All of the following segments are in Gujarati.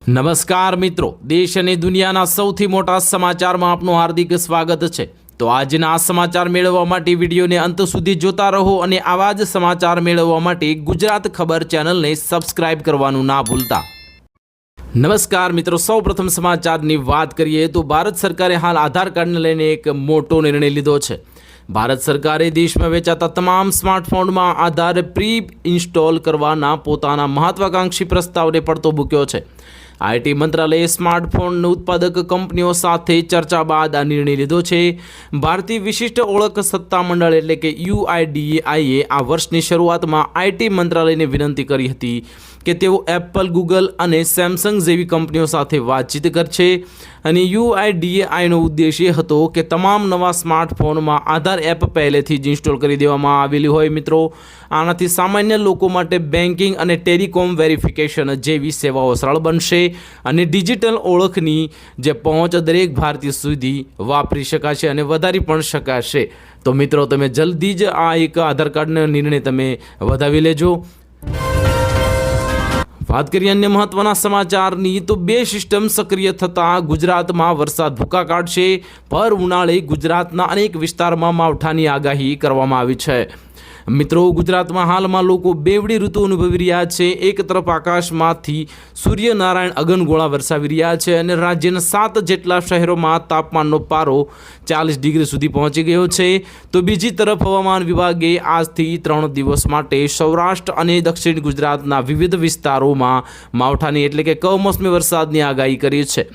નમસ્કાર મિત્રો, દેશ અને દુનિયાના સૌથી મોટા સમાચારમાં આપનું હાર્દિક સ્વાગત છે। તો આજના આ સમાચાર મેળવવા માટે વિડીયોને અંત સુધી જોતા રહો અને આવા જ સમાચાર મેળવવા માટે ગુજરાત ખબર ચેનલને સબસ્ક્રાઇબ કરવાનું ના ભૂલતા। નમસ્કાર મિત્રો, સૌપ્રથમ સમાચારની વાત કરીએ તો ભારત સરકારે હાલ આધાર કાર્ડને લઈને એક મોટો નિર્ણય લીધો છે। ભારત સરકારે દેશમાં વેચાતા તમામ સ્માર્ટફોનમાં આધાર પ્રી ઇન્સ્ટોલ કરવાના પોતાના મહત્વાકાંક્ષી પ્રસ્તાવને પડતો મૂક્યો છે। આઈટી મંત્રાલયે સ્માર્ટફોન ઉત્પાદક કંપનીઓ સાથે ચર્ચા બાદ આ નિર્ણય લીધો છે। ભારતીય વિશિષ્ટ ઓળખ સત્તામંડળ એટલે કે UIDAIએ આ વર્ષની શરૂઆતમાં આઈટી મંત્રાલયને વિનંતી કરી હતી કે તેઓ એપલ, ગૂગલ અને સેમસંગ જેવી કંપનીઓ સાથે વાતચીત કરશે અને UIDAIનો ઉદ્દેશ એ હતો કે તમામ નવા સ્માર્ટફોનમાં આધાર એપ પહેલેથી જ ઇન્સ્ટોલ કરી દેવામાં આવેલી હોય। મિત્રો, આનાથી સામાન્ય લોકો માટે બેન્કિંગ અને ટેલિકોમ વેરિફિકેશન જેવી સેવાઓ સરળ બનશે અને ડિજિટલ ઓળખની જે પહોંચ દરેક ભારતીય સુધી વાપરી શકાશે અને વધારી પણ શકાશે। તો મિત્રો, તમે જલ્દી જ આ એક આધાર કાર્ડનો નિર્ણય તમે વધાવી લેજો। વાત કરીએ અન્ય મહત્વના સમાચારની તો બે સિસ્ટમ સક્રિય થતાં ગુજરાતમાં વરસાદ ભૂકા કાઢશે। ભર ઉનાળે ગુજરાતના અનેક વિસ્તારમાં માવઠાની આગાહી કરવામાં આવી છે। મિત્રો, ગુજરાતમાં હાલમાં લોકો બેવડી ઋતુ અનુભવી રહ્યા છે। એક તરફ આકાશમાંથી સૂર્યનારાયણ અગનગોળા વરસાવી રહ્યા છે અને રાજ્યના 7 જેટલા શહેરોમાં તાપમાનનો પારો 40 ડિગ્રી સુધી પહોંચી ગયો છે, તો બીજી તરફ હવામાન વિભાગે આજથી 3 દિવસ માટે સૌરાષ્ટ્ર અને દક્ષિણ ગુજરાતના વિવિધ વિસ્તારોમાં માવઠાની એટલે કે કમોસમી વરસાદની આગાહી કરી છે।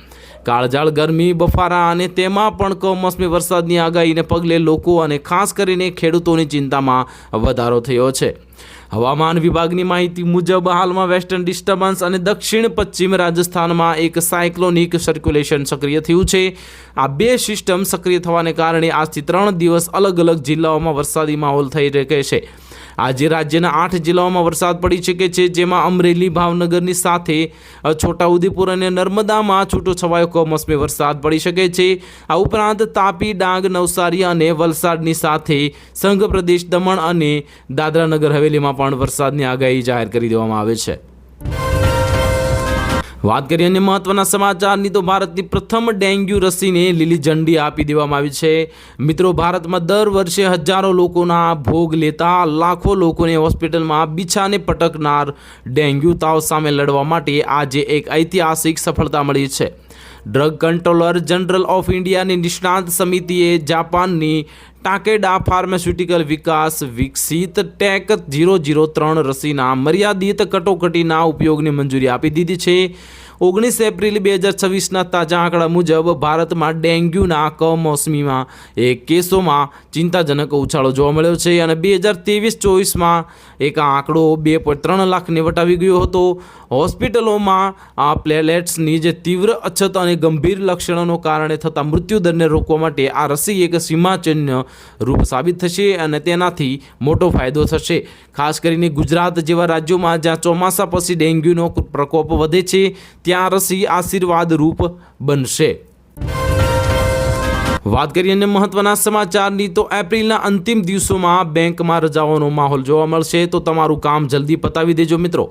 કાળઝાળ ગરમી, બફારા અને તેમાં પણ કમોસમી વરસાદની આગાહીને પગલે લોકો અને ખાસ કરીને ખેડૂતોની ચિંતામાં વધારો થયો છે। હવામાન વિભાગની માહિતી મુજબ હાલમાં વેસ્ટર્ન ડિસ્ટર્બન્સ અને દક્ષિણ પશ્ચિમ રાજસ્થાનમાં એક સાયક્લોનિક સર્ક્યુલેશન સક્રિય થયું છે। આ બે સિસ્ટમ સક્રિય થવાને કારણે આજથી 3 દિવસ અલગ અલગ જિલ્લાઓમાં વરસાદી માહોલ થઈ શકે છે। આજે રાજ્યના 8 જિલ્લાઓમાં વરસાદ પડી શકે છે, જેમાં અમરેલી, ભાવનગરની સાથે છોટાઉદેપુર અને નર્મદામાં છૂટોછવાયો કમોસમી વરસાદ પડી શકે છે। આ ઉપરાંત તાપી, ડાંગ, નવસારી અને વલસાડની સાથે સંઘ પ્રદેશ, દમણ અને દાદરા નગર હવેલીમાં પણ વરસાદની આગાહી જાહેર કરી દેવામાં આવે છે। વાત કરીએ અન્ય મહત્વના સમાચારની તો ભારતની પ્રથમ ડેન્ગ્યુ રસીને લીલી ઝંડી આપી દેવામાં આવી છે। મિત્રો, ભારતમાં દર વર્ષે હજારો લોકોના ભોગ લેતા લાખો લોકોને હોસ્પિટલમાં બિછાને પટકનાર ડેન્ગ્યુ તાવ સામે લડવા માટે આજે એક ઐતિહાસિક સફળતા મળી છે। ડ્રગ કંટ્રોલર જનરલ ઓફ ઇન્ડિયાની નિષ્ણાત સમિતિએ જાપાનની ટાકેડા ફાર્માસ્યુટિકલ વિકાસ વિકસિત ટેક 003 રસીના મર્યાદિત કટોકટીના ઉપયોગની મંજૂરી આપી દીધી છે। 19 એપ્રિલ 2026ના તાજા આંકડા મુજબ ભારતમાં ડેન્ગ્યુના કમોસમીમાં કેસોમાં ચિંતાજનક ઉછાળો જોવા મળ્યો છે અને 2023-24માં એક આંકડો 2.3 લાખને વટાવી ગયો હતો। હોસ્પિટલોમાં આ પ્લેલેટ્સની જે તીવ્ર અછત અને ગંભીર લક્ષણોને કારણે થતા મૃત્યુદરને રોકવા માટે આ રસી એક સીમાચિહ્ન રૂપ સાબિત થશે અને તેનાથી મોટો ફાયદો થશે। ખાસ કરીને ગુજરાત જેવા રાજ્યોમાં જ્યાં ચોમાસા પછી ડેન્ગ્યુનો પ્રકોપ વધે છે, ત્યાં રસી આશીર્વાદ રૂપ બનશે। વાત કરીએ અન્ય મહત્વના સમાચારની તો એપ્રિલના અંતિમ દિવસોમાં બેંકમાં રજાઓનો માહોલ જોવા મળશે, તો તમારું કામ જલ્દી પતાવી દેજો। મિત્રો,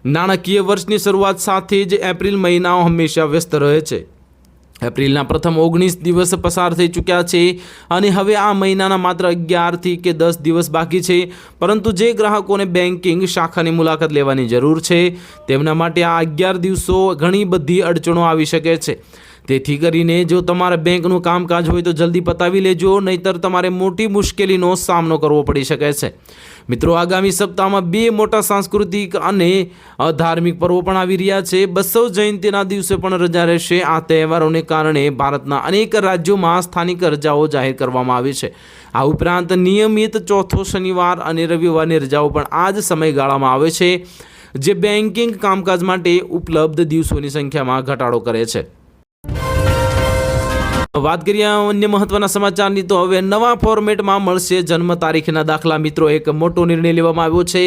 નાણાકીય વર્ષની શરૂઆત સાથે જ એપ્રિલ મહિનાઓ હંમેશા વ્યસ્ત રહે છે। એપ્રિલના પ્રથમ 19 દિવસ પસાર થઈ ચૂક્યા છે અને હવે આ મહિનાના માત્ર 11 થી કે 10 દિવસ બાકી છે, પરંતુ જે ગ્રાહકોને બેન્કિંગ શાખાની મુલાકાત લેવાની જરૂર છે તેમના માટે આ 11 દિવસો ઘણી બધી અડચણો આવી શકે છે। તેથી કરીને જો તમારા બેંકનું કામકાજ હોય તો જલ્દી પતાવી લેજો, નહીતર તમારે મોટી મુશ્કેલીનો સામનો કરવો પડી શકે છે। મિત્રો, આગામી સપ્તાહમાં 2 મોટા સાંસ્કૃતિક અને ધાર્મિક પર્વો પણ આવી રહ્યા છે। બસવ જયંતિના દિવસે પણ રજા રહેશે। આ તહેવારોને કારણે ભારતના અનેક રાજ્યોમાં સ્થાનિક રજાઓ જાહેર કરવામાં આવી છે। આ ઉપરાંત નિયમિત ચોથો શનિવાર અને રવિવારની રજાઓ પણ આ જ સમયગાળામાં આવે છે, જે બેન્કિંગ કામકાજ માટે ઉપલબ્ધ દિવસોની સંખ્યામાં ઘટાડો કરે છે। વાત કરીએ અન્ય મહત્વના સમાચારની તો હવે નવા ફોર્મેટમાં મળશે જન્મ તારીખના દાખલા. મિત્રો, એક મોટો નિર્ણય લેવામાં આવ્યો છે.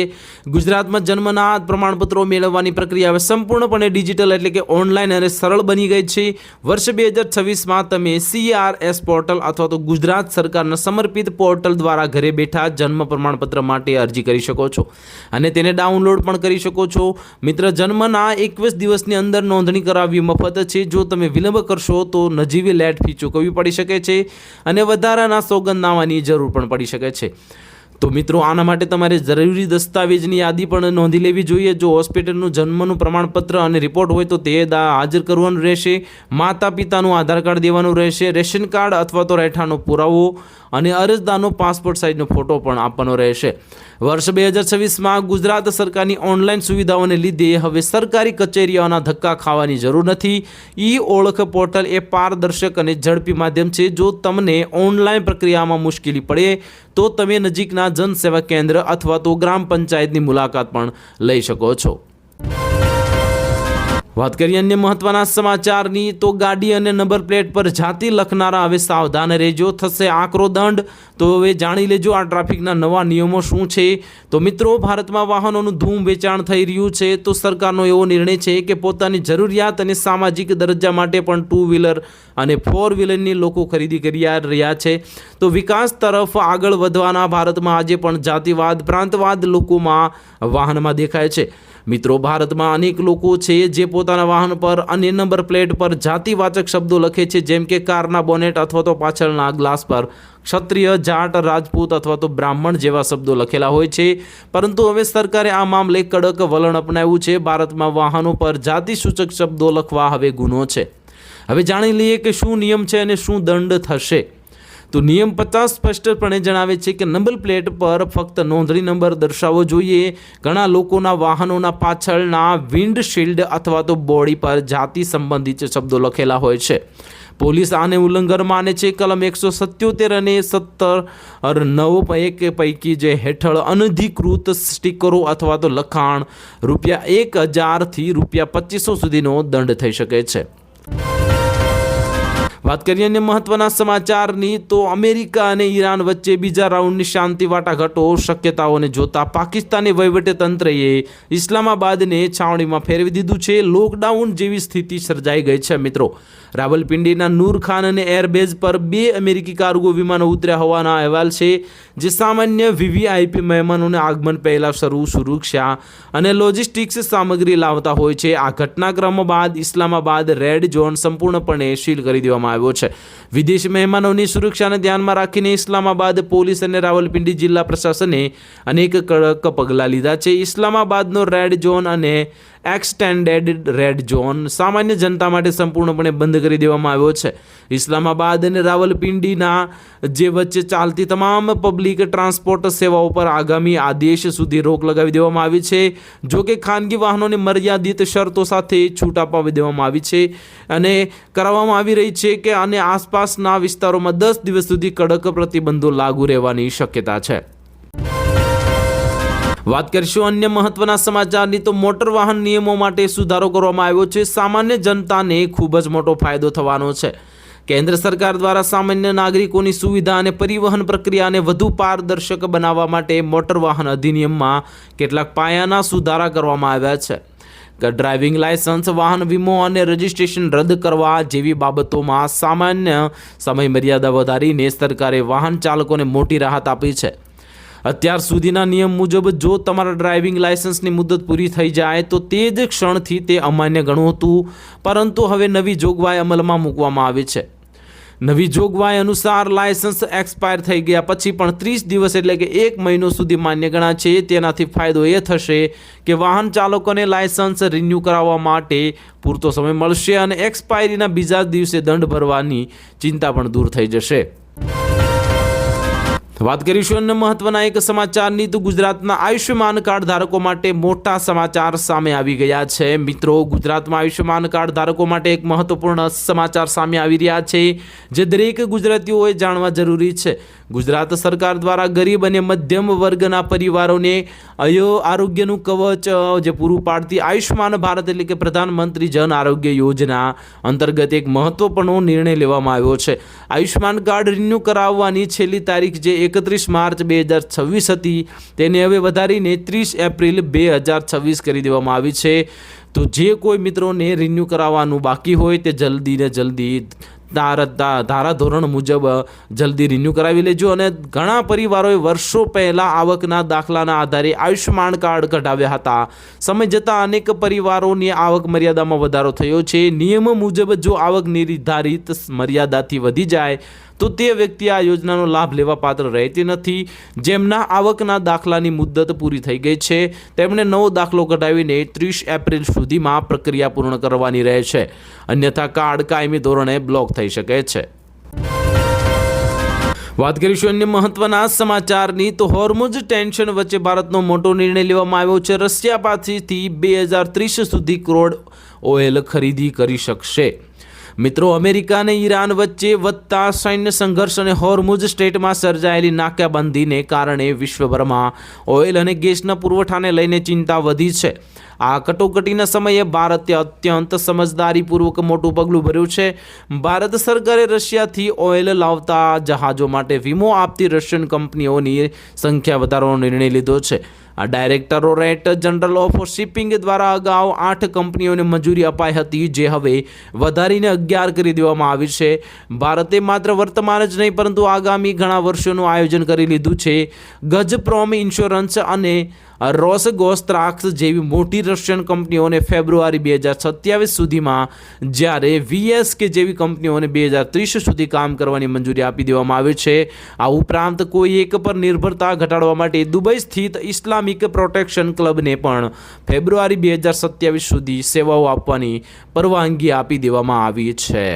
ગુજરાતમાં જન્મના પ્રમાણપત્રો મેળવવાની પ્રક્રિયા હવે સંપૂર્ણપણે ડિજિટલ એટલે કે ઓનલાઈન અને સરળ બની ગઈ છે. વર્ષ 2026માં તમે CRS પોર્ટલ અથવા તો ગુજરાત સરકારના સમર્પિત પોર્ટલ દ્વારા ઘરે બેઠા જન્મ પ્રમાણપત્ર માટે અરજી કરી શકો છો અને તેને ડાઉનલોડ પણ કરી શકો છો. મિત્ર, જન્મના 21 દિવસની અંદર નોંધણી કરાવવી મફત છે. જો તમે વિલંબ કરશો તો નજીવી લેટ ફી ચૂકવવી પડી શકે છે અને વધારાના સોગંદનામાની જરૂર પણ પડી શકે છે. તો મિત્રો, આના માટે તમારે જરૂરી દસ્તાવેજની યાદી પણ નોંધી લેવી જોઈએ. જો હોસ્પિટલનું જન્મનું પ્રમાણપત્ર અને રિપોર્ટ હોય તો તે હાજર કરવાનું રહેશે. માતા પિતાનું આધાર કાર્ડ દેવાનું રહેશે. રેશન કાર્ડ અથવા તો રહેઠાણનો પુરાવો અને અરજદારનો પાસપોર્ટ સાઇઝનો ફોટો પણ આપવાનો રહેશે. વર્ષ 2026માં ગુજરાત સરકારની ઓનલાઈન સુવિધાઓને લીધે હવે સરકારી કચેરીઓના ધક્કા ખાવાની જરૂર નથી. ઓળખ પોર્ટલ એ પારદર્શક અને ઝડપી માધ્યમ છે. જો તમને ઓનલાઈન પ્રક્રિયામાં મુશ્કેલી પડે તો તમે નજીકના જનસેવા કેન્દ્ર અથવા તો ગ્રામ પંચાયતની મુલાકાત પણ લઈ શકો છો. વાત કરીએ અન્ય મહત્વના સમાચારની તો ગાડી અને નંબર પ્લેટ પર જાતિ લખનારા હવે સાવધાન રહેજો, થશે આકરો દંડ. તો હવે જાણી લેજો આ ટ્રાફિકના નવા નિયમો શું છે. તો મિત્રો, ભારતમાં વાહનોનું ધૂમ વેચાણ થઈ રહ્યું છે. તો સરકારનો એવો નિર્ણય છે કે પોતાની જરૂરિયાત અને સામાજિક દરજ્જા માટે પણ 2 વ્હીલર અને 4 વ્હીલરની લોકો ખરીદી કરી રહ્યા છે. તો વિકાસ તરફ આગળ વધવાના ભારતમાં આજે પણ જાતિવાદ પ્રાંતવાદ લોકોમાં વાહનમાં દેખાય છે. મિત્રો, ભારતમાં અનેક લોકો છે જે પોતાના વાહન પર અને નંબર પ્લેટ પર જાતિવાચક શબ્દો લખે છે, જેમ કે કારના બોનેટ અથવા તો પાછળના ગ્લાસ પર ક્ષત્રિય, જાટ, રાજપૂત અથવા તો બ્રાહ્મણ જેવા શબ્દો લખેલા હોય છે. પરંતુ હવે સરકારે આ મામલે કડક વલણ અપનાવ્યું છે. ભારતમાં વાહનો પર જાતિસૂચક શબ્દો લખવા હવે ગુનો છે. હવે જાણી લઈએ કે શું નિયમ છે અને શું દંડ થશે. તો નિયમ 50 સ્પષ્ટપણે જણાવે છે કે નંબર પ્લેટ પર ફક્ત નોંધણી નંબર દર્શાવવો જોઈએ. ઘણા લોકોના વાહનોના પાછળના વિન્ડશીલ્ડ અથવા તો બોડી પર જાતિ સંબંધિત શબ્દો લખેલા હોય છે. પોલીસ આને ઉલ્લંઘન માને છે. કલમ 177 અને 17(9) પૈકી જે હેઠળ અનધિકૃત સ્ટીકરો અથવા તો લખાણ ₹1000 થી ₹2500 સુધીનો દંડ થઈ શકે છે. વાત કરીએ અન્ય મહત્વના સમાચારની તો અમેરિકા અને ઈરાન વચ્ચે બીજા રાઉન્ડની શાંતિ વાટાઘાટો શક્યતાઓને જોતા પાકિસ્તાની વહીવટીતંત્રએ ઇસ્લામાબાદને છાવણીમાં ફેરવી દીધું છે. લોકડાઉન જેવી સ્થિતિ સર્જાઈ ગઈ છે. મિત્રો, રાવલપિંડીના નૂર ખાન અને એરબેઝ પર 2 અમેરિકી કાર્ગો વિમાનો ઉતર્યા હોવાના અહેવાલ છે, જે સામાન્ય VVIP મહેમાનોને આગમન પહેલાં સુરક્ષા અને લોજિસ્ટિક્સ સામગ્રી લાવતા હોય છે. આ ઘટનાક્રમ બાદ ઇસ્લામાબાદ રેડ ઝોન સંપૂર્ણપણે સીલ કરી દેવામાં આવ્યો છે. વિદેશી મહેમાનોની સુરક્ષાને ધ્યાનમાં રાખીને ઇસ્લામાબાદ પોલીસ અને રાવલપિંડી જિલ્લા પ્રશાસને અનેક કડક પગલાં લીધા છે. ઇસ્લામાબાદનો રેડ ઝોન અને એક્સટેન્ડેડ રેડ ઝોન સામાન્ય જનતા માટે સંપૂર્ણપણે બંધ કરી દેવામાં આવ્યો છે. ઇસ્લામાબાદ અને રાવલપિંડીના જે વચ્ચે ચાલતી તમામ પબ્લિક ટ્રાન્સપોર્ટ સેવાઓ પર આગામી આદેશ સુધી રોક લગાવી દેવામાં આવી છે. જો કે ખાનગી વાહનોને મર્યાદિત શરતો સાથે છૂટ આપવી દેવામાં આવી છે અને કરાવવામાં આવી રહી છે કે અને આસપાસના વિસ્તારોમાં 10 દિવસ સુધી કડક પ્રતિબંધો લાગુ રહેવાની શક્યતા છે. વાત કરીશું અન્ય મહત્વના સમાચારની તો મોટર વાહન નિયમો માટે સુધારો કરવામાં આવ્યો છે. સામાન્ય જનતાને ખૂબ જ મોટો ફાયદો થવાનો છે. કેન્દ્ર સરકાર દ્વારા સામાન્ય નાગરિકોની સુવિધા અને પરિવહન પ્રક્રિયાને વધુ પારદર્શક બનાવવા માટે મોટર વાહન અધિનિયમમાં કેટલાક પાયાના સુધારા કરવામાં આવ્યા છે. ડ્રાઇવિંગ લાયસન્સ, વાહન વીમો અને રજિસ્ટ્રેશન રદ કરવા જેવી બાબતોમાં સામાન્ય સમય મર્યાદા વધારીને સરકારે વાહન ચાલકોને મોટી રાહત આપી છે. અત્યાર સુધીના નિયમ મુજબ જો તમારા ડ્રાઇવિંગ લાયસન્સની મુદત પૂરી થઈ જાય તો તે જ ક્ષણથી તે અમાન્ય ગણવું હતું, પરંતુ હવે નવી જોગવાઈ અમલમાં મૂકવામાં આવી છે. નવી જોગવાઈ અનુસાર લાયસન્સ એક્સપાયર થઈ ગયા પછી પણ 30 દિવસ એટલે કે 1 મહિનો સુધી માન્ય ગણાશે. તેનાથી ફાયદો એ થશે કે વાહન ચાલકોને લાયસન્સ રિન્યૂ કરાવવા માટે પૂરતો સમય મળશે અને એક્સપાયરીના બીજા દિવસે દંડ ભરવાની ચિંતા પણ દૂર થઈ જશે. વાત કરીશું અન્ય મહત્વના એક સમાચારની તો ગુજરાતના આયુષ્યમાન કાર્ડ ધારકો માટે મોટા સમાચાર સામે આવી ગયા છે. મિત્રો, ગુજરાતમાં આયુષ્યમાન કાર્ડ ધારકો માટે એક મહત્વપૂર્ણ સમાચાર સામે આવી રહ્યા છે, જે દરેક ગુજરાતીઓએ જાણવા જરૂરી છે. ગુજરાત સરકાર દ્વારા ગરીબ અને મધ્યમ વર્ગના પરિવારોને આરોગ્યનું કવચ જે પૂરું પાડતી આયુષ્યમાન ભારત એટલે કે પ્રધાનમંત્રી જન આરોગ્ય યોજના અંતર્ગત એક મહત્વપૂર્ણ નિર્ણય લેવામાં આવ્યો છે. આયુષ્યમાન કાર્ડ રિન્યૂ કરાવવાની છેલ્લી તારીખ જે 31 માર્ચ 2026 હતી, તેને હવે વધારીને 30 એપ્રિલ 2026 કરી દેવામાં આવી છે. તો જે કોઈ મિત્રોને રિન્યૂ કરાવવાનું બાકી હોય તે જલ્દી ધારાધોરણ મુજબ જલ્દી રિન્યૂ કરાવી લેજો. અને ઘણા પરિવારોએ વર્ષો પહેલાં આવકના દાખલાના આધારે આયુષ્યમાન કાર્ડ કઢાવ્યા હતા. સમય જતાં અનેક પરિવારોની આવક મર્યાદામાં વધારો થયો છે. નિયમ મુજબ જો આવક નિર્ધારિત મર્યાદાથી વધી જાય તો તે વ્યક્તિ આ યોજનાનો લાભ લેવા પાત્ર રહેતી નથી. જેમના આવકના દાખલાની મુદ્દત પૂરી થઈ ગઈ છે તેમણે નવો દાખલો કઢાવીને 30 એપ્રિલ સુધીમાં પ્રક્રિયા પૂર્ણ કરવાની રહે છે. અન્યથા કાર્ડ કાયમી ધોરણે બ્લોક થઈ શકે છે. વાત કરીશું અન્ય મહત્વના સમાચારની તો હોર્મુઝ ટેન્શન વચ્ચે ભારતનો મોટો નિર્ણય લેવામાં આવ્યો છે. રશિયા પાસેથી 2030 સુધી ક્રૂડ ઓઇલ ખરીદી કરી શકશે. મિત્રો, અમેરિકા અને ઈરાન વચ્ચે વધતા સૈન્ય સંઘર્ષ અને હોર્મુઝ સ્ટ્રેટમાં સર્જાયેલી નાકાબંધીને કારણે વિશ્વભરમાં ઓઇલ અને ગેસના પુરવઠાને લઈને ચિંતા વધી છે. આ કટોકટીના સમયે ભારતે અત્યંત સમજદારીપૂર્વક મોટું પગલું ભર્યું છે. ભારત સરકારે રશિયાથી ઓઇલ લાવતા જહાજો માટે વીમો આપતી રશિયન કંપનીઓની સંખ્યા વધારવાનો નિર્ણય લીધો છે. ડાયરેક્ટોરેટ જનરલ ઓફ શિપિંગ દ્વારા અગાઉ 8 કંપનીઓને મંજૂરી અપાઈ હતી, જે હવે વધારીને 11 કરી દેવામાં આવી છે. ભારતે માત્ર વર્તમાન જ નહીં પરંતુ આગામી ઘણા વર્ષોનું આયોજન કરી લીધું છે. ગઝપ્રોમ ઇન્સ્યોરન્સ અને રોસગોસ્ત્રાક્સ જેવી મોટી રશિયન કંપનીઓને ફેબ્રુઆરી 2027 સુધીમાં, જ્યારે VSK જેવી કંપનીઓને 2030 સુધી કામ કરવાની મંજૂરી આપી દેવામાં આવી છે. આ ઉપરાંત કોઈ એક પર નિર્ભરતા ઘટાડવા માટે દુબઈ સ્થિત ઇસ્લામિક પ્રોટેક્શન ક્લબને પણ ફેબ્રુઆરી 2027 સુધી સેવાઓ આપવાની પરવાનગી આપી દેવામાં આવી છે.